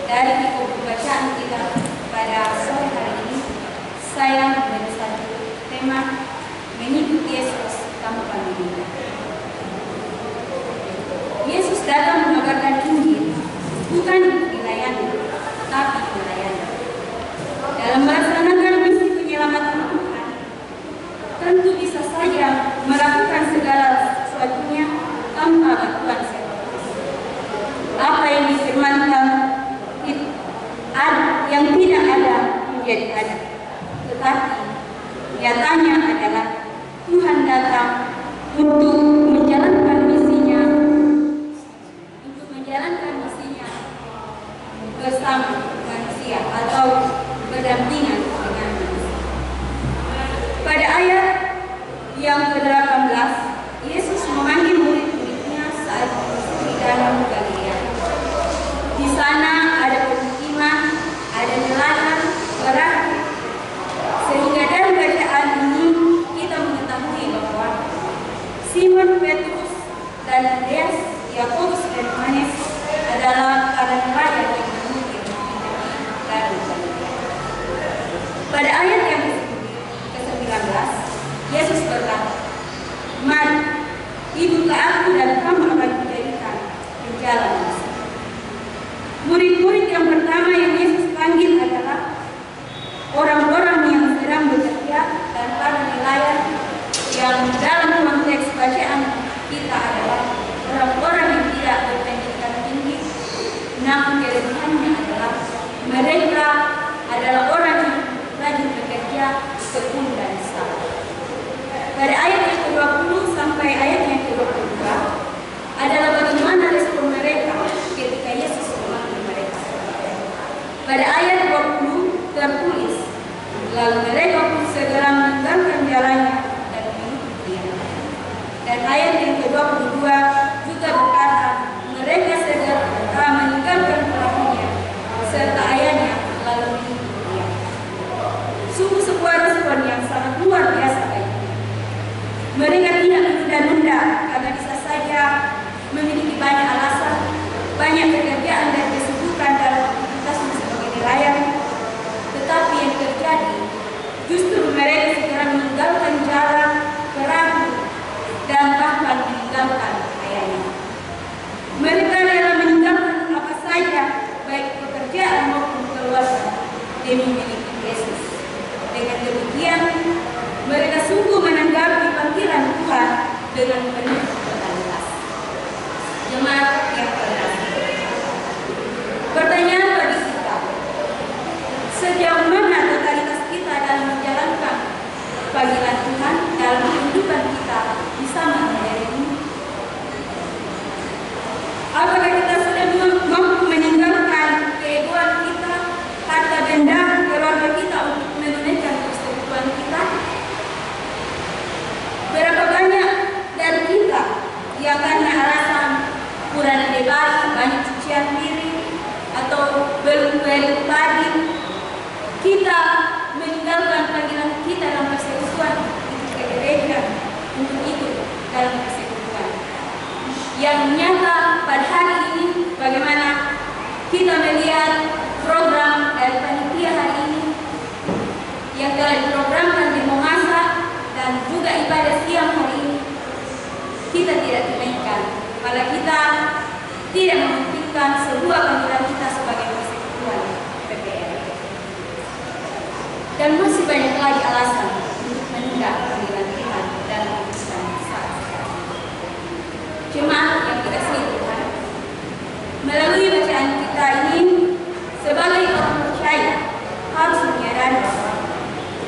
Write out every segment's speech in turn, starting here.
dari buku pembacaan kita pada sore hari ini, saya memberi satu tema mengikuti Yesus tanpa diri. Yesus datang mengabarkan Injil, bukan dilayani, tapi melayani. Dalam melaksanakan misi penyelamatan Tuhan, tentu bisa saja melakukan segala sesuatunya tanpa bantuan siapapun. Apa yang difirmankan yang tidak ada menjadi ada, tetapi nyatanya adalah Tuhan datang untuk menjalankan misinya bersama manusia atau berdampingan dengan manusia. Pada ayat yang ke-18, Yesus memanggil murid-muridnya saat di dalam Galilea. Di sana ada pemukiman, ada nelayan, perahu. Sehingga dari bacaan ini kita mengetahui bahwa Simon Petrus dan Andreas, Yakobus dan Yohanes adalah para nelayan yang mengukir dari Galilea. Pada ayat yang ke-19, Yesus berkata, "Mari, ikutlah aku dan kamu akan kujadikan penjala manusia." Murid-murid yang pertama yang Yesus panggil adalah orang-orang yang sedang bekerja dan para nelayan, yang dalam konteks bacaan kita adalah orang-orang yang tidak berpendidikan tinggi, namun kelebihannya adalah mereka adalah orang yang rajin bekerja, tekun dan sabar. Pada ayat yang ke-20 sampai ayat yang ke-22 adalah bagaimana respon mereka ketika Yesus memanggil mereka. Pada ayat 20 tertulis, lalu mereka pun segera meninggalkan jalannya dan mengikuti Dia. Dan ayat yang ke-22 juga berkata, mereka segera meninggalkan perahunya serta ayahnya lalu mengikuti Dia. Sungguh sebuah respon yang sangat luar biasa bagi kita. Mereka tidak menunda-nunda karena bisa saja memiliki banyak alasan, banyak pekerjaan dan kesibukan dalam aktivitasnya sebagai nelayan. Tetapi yang terjadi, justru mereka segera meninggalkan jalan, perahu, dan bahkan meninggalkan ayahnya. Mereka rela meninggalkan apa saja, baik pekerjaan maupun keluarga, demi memiliki Yesus. Dengan demikian, mereka sungguh menanggapi panggilan Tuhan dengan penuh totalitas. Jemaat yang terkasih, pertanyaan bagi kita, sejauh mana totalitas kita dalam menjalankan panggilan Tuhan dalam kehidupan kita bersama hari ini? Apakah kita sudah mampu meninggalkan keegoan kita, harta benda, keluarga kita untuk menunaikan persekutuan kita? Berapa banyak dari kita yang karena alasan kurang ide bayi, banyak cucian piring, atau belum balik pagi, kita meninggalkan panggilan kita dalam persekutuan ke gereja untuk ikut dalam persekutuan? Yang nyata pada hari ini, bagaimana kita melihat program dari panitia hari ini yang telah diprogramkan di Momasa dan juga ibadah siang hari ini, kita tidak tunaikan, malah kita tidak mementingkan sebuah panggilan kita sebagai persekutuan PPR. Dan masih banyak lagi alasan untuk menunda panggilan kita dalam kehidupan saat sekarang. Jemaat yang dikasihi Tuhan, melalui bacaan kita ini, sebagai orang percaya harus menyadari bahwa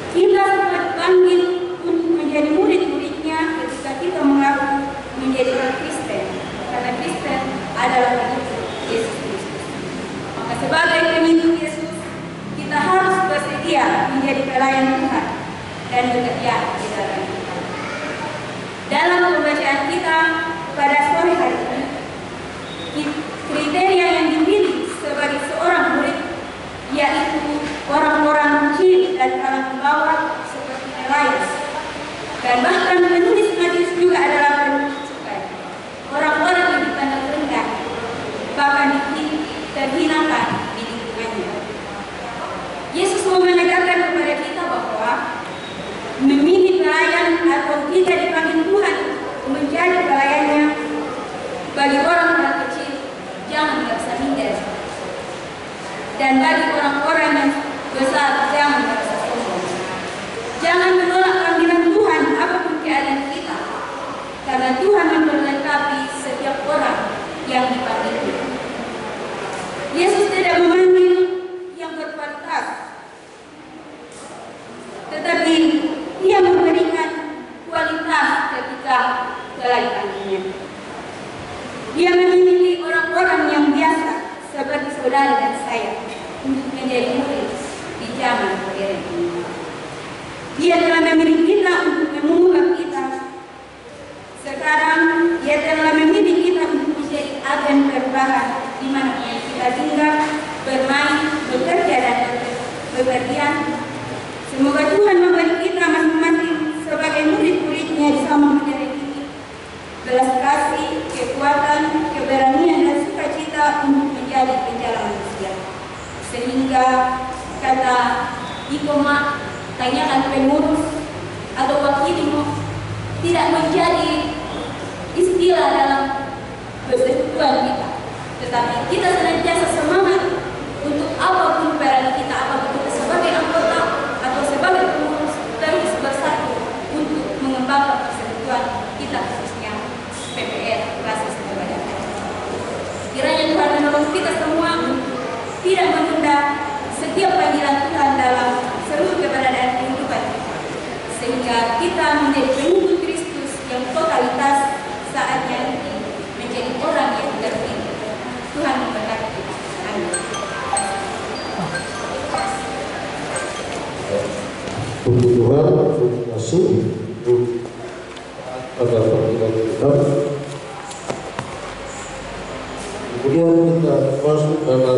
kita dipanggil untuk menjadi murid-muridnya ketika kita mengaku menjadi orang Kristen, karena Kristen adalah pengikut Yesus Kristus. Maka sebagai pengikut Yesus, kita harus bersedia menjadi pelayan Tuhan dan bekerja di dalam Tuhan. Dalam pembacaan kita pada sore hari ini, kriteria yang dipilih sebagai seorang murid yaitu orang-orang kecil dan kalangan bawah seperti nelayan. Dan bahkan penulis Matius juga adalah penulis cukai. Orang-orang yang dipandang rendah, bahkan terhinakan di menjadi orang-orang yang besar, jangan merasa sombong. Jangan menolak panggilan Tuhan apapun keadaan kita, karena Tuhan memperlengkapi setiap orang yang dipanggil. Yesus tidak memanggil yang berkualitas, tetapi Dia memberikan kualitas ketika dipanggilnya. Dia memilih orang-orang yang biasa seperti saudara dan saya untuk menjadi murid di zaman modern ini. Dia telah memilih kita untuk memulai kita. Sekarang Dia telah memilih kita untuk menjadi agen perubahan di mana kita tinggal, bermain, bekerja dan bepergian. Semoga Tuhan memberi kita masing-masing sebagai murid-murid-Nya sama menjadi belas kasih, kekuatan, keberanian dan sukacita untuk menjadi penjala manusia. Sehingga kata Ikoma, tanyakan pengurus atau wakilmu tidak menjadi istilah dalam persekutuan kita, tetapi kita senantiasa semangat untuk apapun peran kita, apapun kita sebagai anggota atau sebagai pengurus, terus bersatu untuk mengembangkan persekutuan kita, khususnya PPR Basis Kebadan. Kiranya Tuhan menolong kita semua untuk tidak menunda setiap panggilan Tuhan dalam seluruh keberadaan kehidupan kita, sehingga kita menjadi pengikut Kristus yang totalitas saatnya ini menjadi orang yang terpilih. Tuhan memberkati kita. Amin. Puji Tuhan, terima kasih pada panggilan Tuhan. Kemudian kita masuk dalam